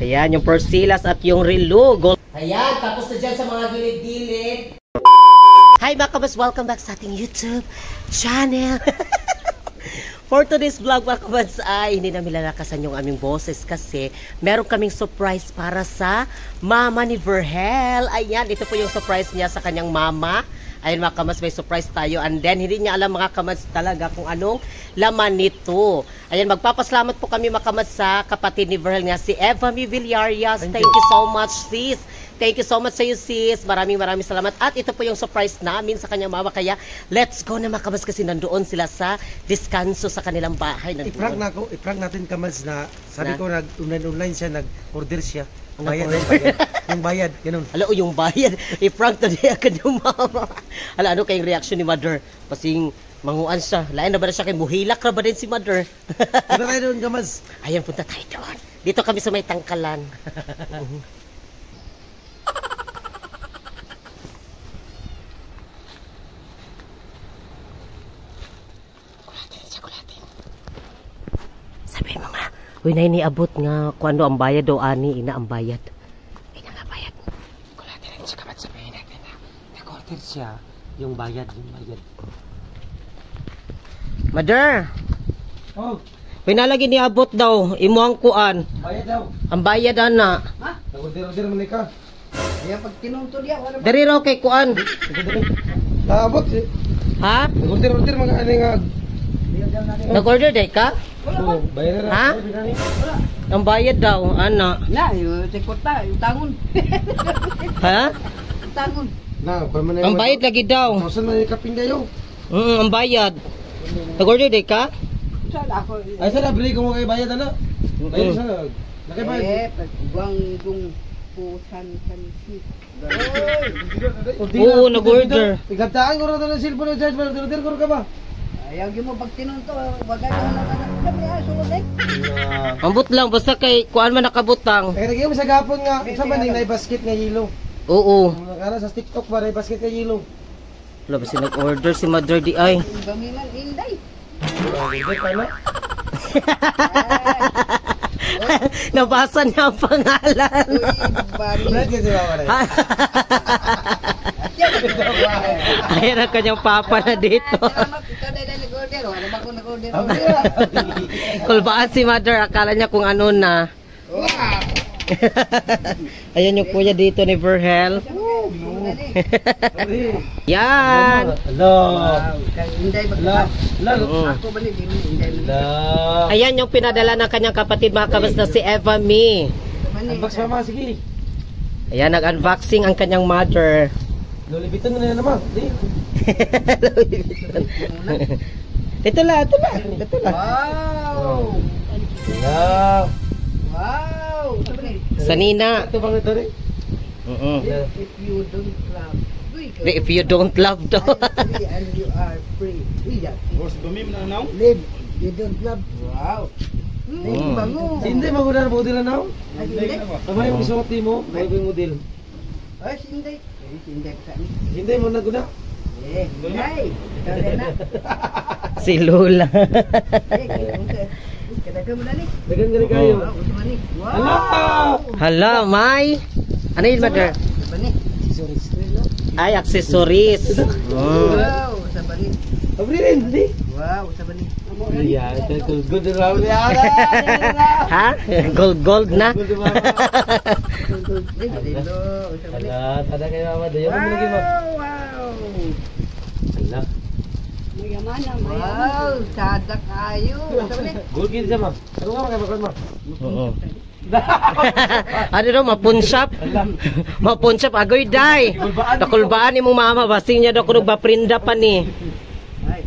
Ayan, yung Persilas at yung Relu. Ayan, tapos na dyan sa mga gilid-gilid. Hi mga kabas, welcome back sa ating YouTube channel. For today's vlog mga kabas ay hindi namin lalakasan yung aming boses kasi meron kaming surprise para sa mama ni Verhel. Ayan, ito po yung surprise niya sa kanyang mama. Ayun mga kamas, may surprise tayo. And then, hindi niya alam mga kamas talaga kung anong laman nito. Ayan, magpapasalamat po kami mga kamas sa kapatid ni Verhel nga, si Eva Mi Villarias. Thank you so much, sis. Thank you so much sa iyo, sis. Maraming salamat. At ito po yung surprise namin sa kanyang mama. Kaya, let's go na mga kamas kasi nandoon sila sa diskanso sa kanilang bahay. I-prank natin kamas na sabi ko nag-online siya, nag-order siya. Ang bayad, yung bayad, ganun. Ala, yung bayad. I-prank na niya agad yung mama. Ala, ano kayong reaction ni mother? Pasing manguan siya. Lain na ba na siya kay muhilak na ba din si mother? Punta tayo doon, kamas. Ayan, punta tayo doon. Dito kami sa may tangkalan. Sabi mo nga, uy na iniabot nga kung ano ang bayad o ani, ina ang bayad. Ay na nga bayad. Kung natin rin siya kamat sabihin natin na nag-order siya yung bayad. Mother! Oh, Uy nalagi niabot daw, imo ang kuan. bayad daw. Ang bayad ana. Ha? Nag-order man ka. Kaya pag tinungtol yan, wala ba? Dari raw kay kuan. Naabot eh. Ha? Nag-order mga ano nga. Nag-order day ka? Oo, bayad na. Ha? Ang bayad daw, ana. Na, yung sikot na, yung tangon. Ha? Yung tangon. Na, pa man Ang bayad lagi daw. 1,000 man yung kaping kayo. Ang bayad. Nag-order day ka? Saan ako? Ay sana bili ko mo kay bayad ano? Bayad sana. Nakay bayad. Pagbuang yung pusan si. Oo, nag-order. Igabtaan ko na ito ng cellphone ng charge, order ko ka ba? Ayaw yung mo pag tinunto, wagay ka na kami sulod eh. Ambot lang, basta kay kuan man nakabutang. Kaya nagyan mo sa gapon nga, sa maning na basket nga yelo. Oo. Nakara sa TikTok ba na basket nga yelo. Wala ba si nag-order si Mother di ay? Gamiman inday. Order pa na. Nabasa niya ang pangalan. Ulit kasi mama na. Ayan ang kanyang papa na dito. Ikaw na nag-order, wala ba kung nag-order? Kulbaan si Mother, akala niya kung ano na. Ayan yung kuya dito ni Verhel. Yan. Hello. Inday ba? Ako ba ni Inday? Ayan yung pinadala ng kanyang kapatid mga kabas na si Eva Mi. Unbox mama, sige. Ayan, nag-unboxing ang kanyang mother. Lolibitan mo na naman. Ito lang. Wow! Yeah. Wow! Sabi ni, Sanina. Ito bang ito rin? if you don't love, If you don't love daw. free and you are free. Live, you don't love. Wow! Bango! Hindi maguna na model na now? Ay, hindi. Tama yung isuot mo, may model. Ay, hindi. Hindi ka ni. Hindi mo naguna. Eh, ay! Kaya na. Si Lola. Kadaga mo na ni. Dagan gani kayo. Wow! Ito man ni. Hala! Wow! Hala, May. Ano yun, Mother? Sabi ni. Ay, accessories. Wow! Sabi ni. Abri rin, hindi. Wow! Sabi ni. Yeah, that's good around. Ha? Gold na. Ay, dilo. Sabi ni. Hala, tada kayo mama. Dayo mo lagi ma. Wow! Hala. Wow! Sada kayo. Sabi ni. Good kid siya ma. Ano nga makapagod ma? Oo. Ano daw, mapunsyap? Mapunsyap, agoy day. Nakulbaan ni mong mama, basing niya daw kung nagpaprinda pa ni. Ay,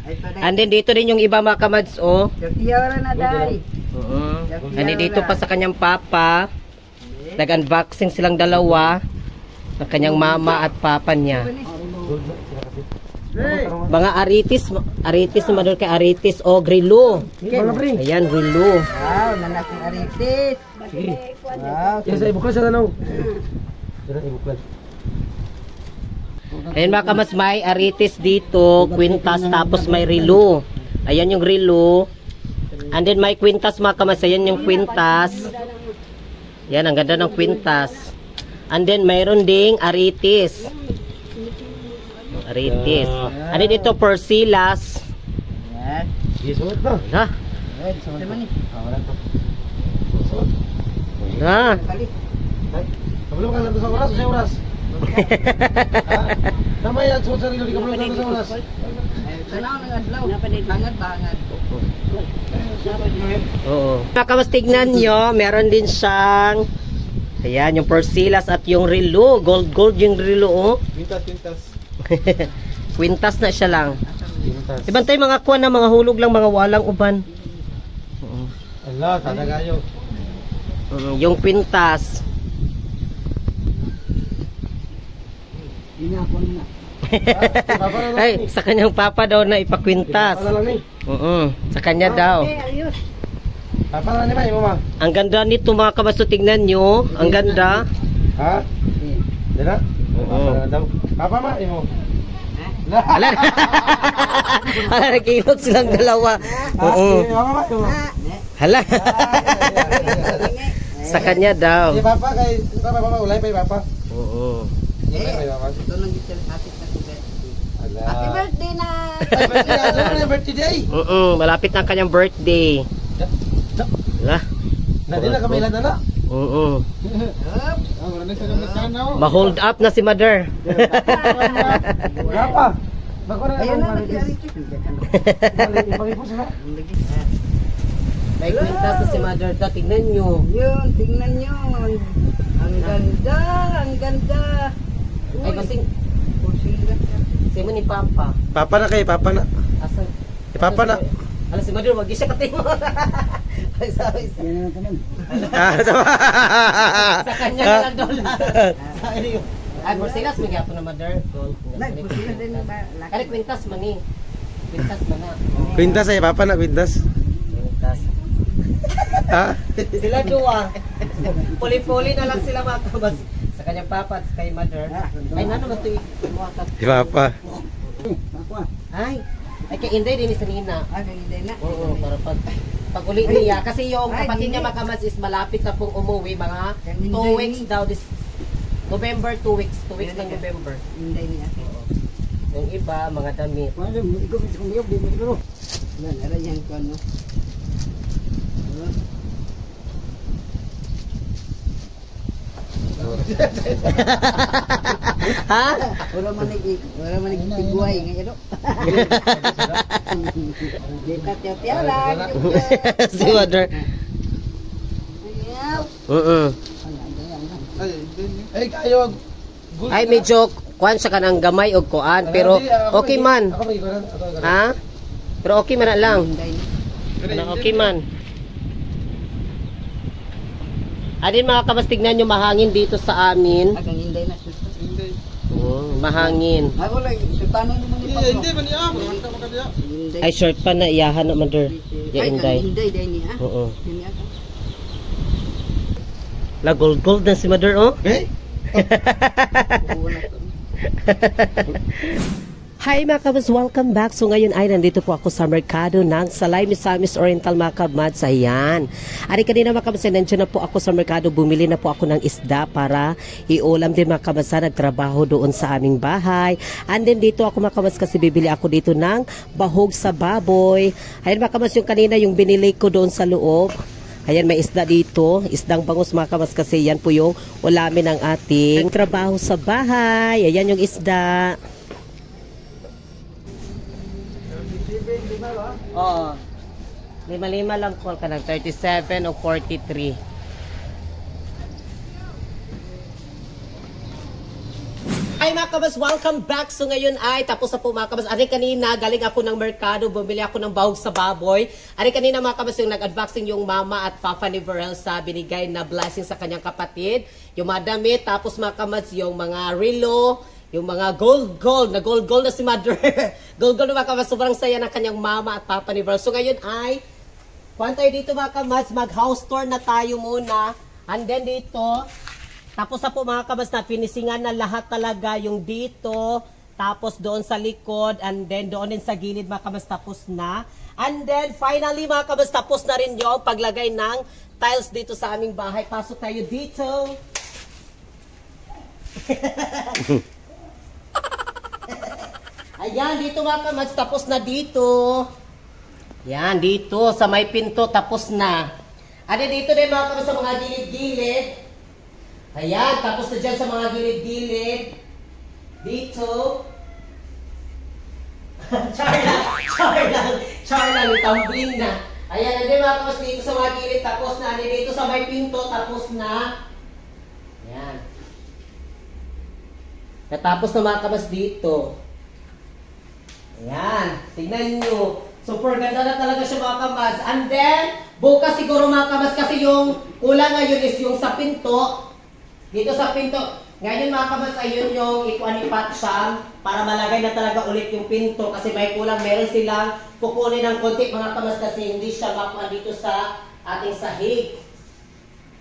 ay, pa And then dito rin yung iba mga kamads, oh. 30 euro na dahil. And then dito pa sa kanyang papa, nag-unboxing silang dalawa, ng kanyang mama at papa niya. Mga aritis na madol kay aritis o Relu. Ayan, Relu. Wow, nanak ng aritis. Wow. Yan sa ibuklas sa tanaw. Yan ang ibuklas. Ayan mga kamas, may aritis dito, kwintas, tapos may Relu. Ayan yung Relu. And then may kwintas mga kamas, ayan yung kwintas. Yan, ang ganda ng kwintas. And then, mayroon ding aritis. Aritis. Ano dito, persilas. Yan. Isuot na. Ha? Yan, sama naman eh. Wala to. Ha? Kali. Kabalo ka lang sa oras, sa oras. Tama yan, suot sa rilo, di kabalo ka sa oras. Tanaw ng adlaw. Bangad. Oo. Makamas tignan nyo, meron din siyang ayan, yung persilas at yung relo. Gold yung relo, oh. Pintas. Kwintas na siya lang. Pintas. Ibantay mga kuwan na mga hulog lang, mga walang uban. Allah, tatagayo. Yung kwintas. Inapon na. Ay, sa kanyang papa daw na ipakwintas. Papa na lang ni. Sa kanya daw. Ayos. Papa na ni ba, imo ma? Ang ganda nito mga kabaso, tignan nyo. Ang ganda. Ha? Dala? Papa na daw. Papa ma, imo. Hala, hala, nagkilot silang dalawa. Papa ma, imo. Hala. Sa kanya daw. Si Papa kay Papa ulay pa Papa. Oo. Ulay pa Papa. Ito lang yung happy birthday. Allah. Happy birthday na! Birthday. Malapit na ang kanyang birthday. Hala. Na din na kamailan na na. Oo. Up! Wala na sa nagtanaw. Ma-hold up na si mother. Papa. Bako na Ayun na, lang. Pangipos na. May kwintas na si mother daw. Tignan nyo. Yun, tingnan nyo. Ang ganda, ang ganda. Ay, basing. Pusigat ka. Simo ni Papa. Papa na kay Papa na. Asan? Papa na. Ala si mother, wag siya katimo. Ay, sorry. Yan ang tanan. Sa kanya na lang daw lahat. Ay, porsilas, may gapo na mother. Pusigat din ba? Kali kwintas man eh. Kwintas man na. Pintas ay Papa na pintas. Kwintas. Ha? Sila dua. Puli-puli na lang sila mga kabas. Sa kanyang papa at kay mother. Ay, nano ba ito iwakat? Si Papa. Ay, kay Inday din sa Nina. Hindi na. Oo, para pag uli niya. Kasi yung kapatid niya makamas is malapit na pong umuwi. Mga 2 weeks daw. This November, 2 weeks. 2 weeks ng November. Hindi niya. Yung iba, mga damit. Wala mo, ikaw bisa kong iyog, di mo siguro. Yan, ara yan ko, ano. Ha? Wala man nagtiguay ngayon, no? Di ka tiyaw-tiyaran. Si mother. Ayaw. Ay kayo. Ay, medyo kuan siya kanang gamay og kuan. Pero okay man. Ako magikuran. Ha? Pero okay man na lang. Hindi na. Kanang okay man. Adin mga kabas, tignan nyo mahangin dito sa amin. Agang hindi na. Mahangin. Ay, wala. Sultanan mo ni Pablo. Hindi man niya. Manta mo kadiya. Hindi. Ay, short pa na iyahan na mother. Ya inday. Hindi, dahil niya. Oo. Hindi niya. La gold na si mother, oh. Eh? Hi mga kabas, welcome back. So ngayon ay nandito po ako sa merkado ng Salay Misamis Oriental mga kabs. Ayan. Ari kanina mga kabs, nandiyan na po ako sa merkado. Bumili na po ako ng isda para iulam din mga kabs. Nagtrabaho doon sa aming bahay. And then dito ako mga kabs kasi bibili ako dito ng bahog sa baboy. Ayan mga kabs, yung kanina yung binili ko doon sa loob. Ayan, may isda dito. Isdang bangus mga kabs kasi yan po yung ulamin ng ating trabaho sa bahay. Ayan yung isda. Oo. 5 lang call ka ng 37 o 43. Ay mga kabas, welcome back. So ngayon ay tapos na po mga kabas. Ari kanina galing ako ng merkado, bumili ako ng bahog sa baboy. Ari kanina mga kabas yung nag-unboxing yung mama at papa ni Verel sa binigay na blessing sa kanyang kapatid. Yung mga damit, tapos mga kabas yung mga relo, yung mga gold na gold na si mother. gold na mga kabas, sobrang saya ng kanyang mama at papa ni Verel. So ngayon ay kuhan tayo dito mga kabas, mag-house tour na tayo muna. And then dito, tapos na po mga kabas na finisingan na lahat talaga yung dito, tapos doon sa likod, and then doon din sa gilid mga kabas tapos na. And then finally mga kabas tapos na rin yung paglagay ng tiles dito sa aming bahay. Pasok tayo dito. Ayan, dito mga kamads, tapos na dito. Yan, dito sa may pinto, tapos na. Ano dito din mga kamads sa mga gilid-gilid. Ayan, tapos na dyan sa mga gilid-gilid. Dito. Char lang, itambling na. Ayan, hindi mga kamads dito sa mga gilid, tapos na. Ano dito sa may pinto, tapos na. Ayan. Natapos na mga kamads dito. Ayan, tignan nyo. Super ganda na talaga siya mga kamads. And then, bukas siguro mga kamads kasi yung kulang ngayon is yung sa pinto. Dito sa pinto. Ngayon mga kamads, ayun yung ikuanipat siya para malagay na talaga ulit yung pinto kasi may kulang. Meron silang kukunin ng konti mga kamads kasi hindi siya makuha dito sa ating sahig.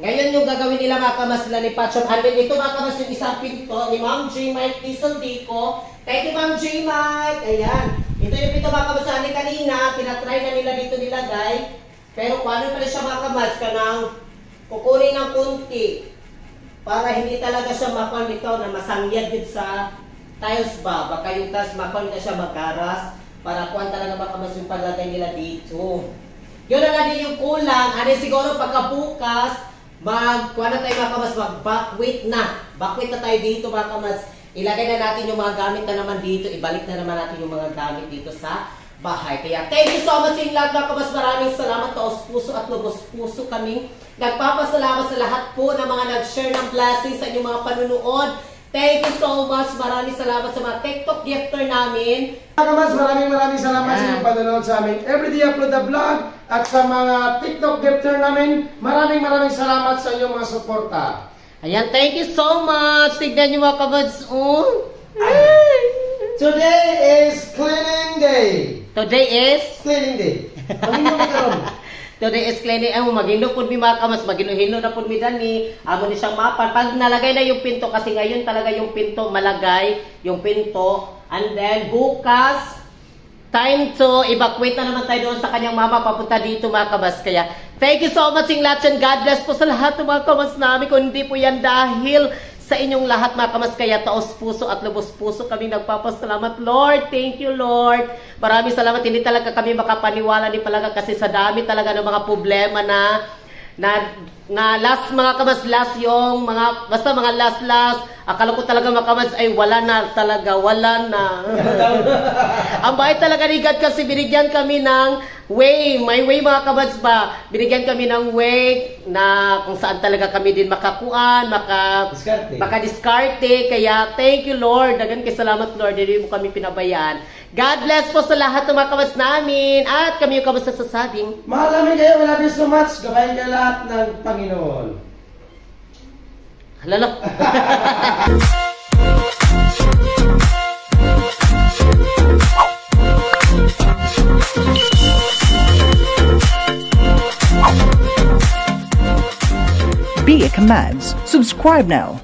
Ngayon yung gagawin nila mga kamads sila ni Patchon. And then ito mga kamads yung isang pinto ni Ma'am J. Mike Diesel Dico. Thank you Ma'am J. Mike. Ayan. Ito yung pinto mga kamads natin kanina. Pinatry na nila dito nilagay. Pero kung ano pala siya mga kamads kanang kukunin ng kunti para hindi talaga siya makuha dito na masangyad din sa tiles ba. Baka yung tiles makuha na siya magaras para kuha talaga mga kamads yung paglagay nila dito. Yun na nga din yung kulang. Ano siguro pagkabukas kuha na tayo mga kamads, mag-backweight na. Backweight na tayo dito mga kamads. Ilagay na natin yung mga gamit na naman dito. Ibalik na naman natin yung mga gamit dito sa bahay. Kaya thank you so much in love mga kamads. Maraming salamat. Taos puso at lubos puso kaming nagpapasalamat sa lahat po ng mga nag-share ng blessings sa inyong mga panunood. Thank you so much. Maraming salamat sa mga TikTok gifter namin. Mga kamads, maraming salamat sa inyong panonood sa aming everyday upload na vlog at sa mga TikTok gifter namin. Maraming salamat sa inyong mga suporta. Ayan, thank you so much. Tignan nyo mga kamads. Oh. Today is cleaning day. Today is? Cleaning day. Magino ka karon? Today is cleaning. Magino po mi mga kamads. Magino-hino na po mi dani. Amo ni siyang mapan. Pag nalagay na yung pinto, kasi ngayon talaga yung pinto, malagay yung pinto. And then, bukas, time to evacuate na naman tayo doon sa kanyang mama papunta dito mga kamads. Kaya, thank you so much in lahat and God bless po sa lahat ng mga kamads namin. Kung hindi po yan dahil sa inyong lahat mga kamads, kaya taos puso at lubos puso kami nagpapasalamat. Lord, thank you Lord. Maraming salamat. Hindi talaga kami makapaniwala ni talaga kasi sa dami talaga ng mga problema na last mga kamads, last yung mga, basta mga last, akala ko talaga mga kamads ay wala na talaga, wala na. Ang bait talaga ni God kasi binigyan kami ng way, may way mga kamads ba, binigyan kami ng way na kung saan talaga kami din makakuan, makadiskarte, kaya thank you Lord, dagan kay salamat Lord, hindi mo kami pinabayaan. God bless po sa lahat ng mga kamads namin at kami yung kamads sa sasabing. Mahal namin kayo, we love you so much, gabayan ka lahat ng Panginoon. Halala. Be a Kamads. Subscribe now.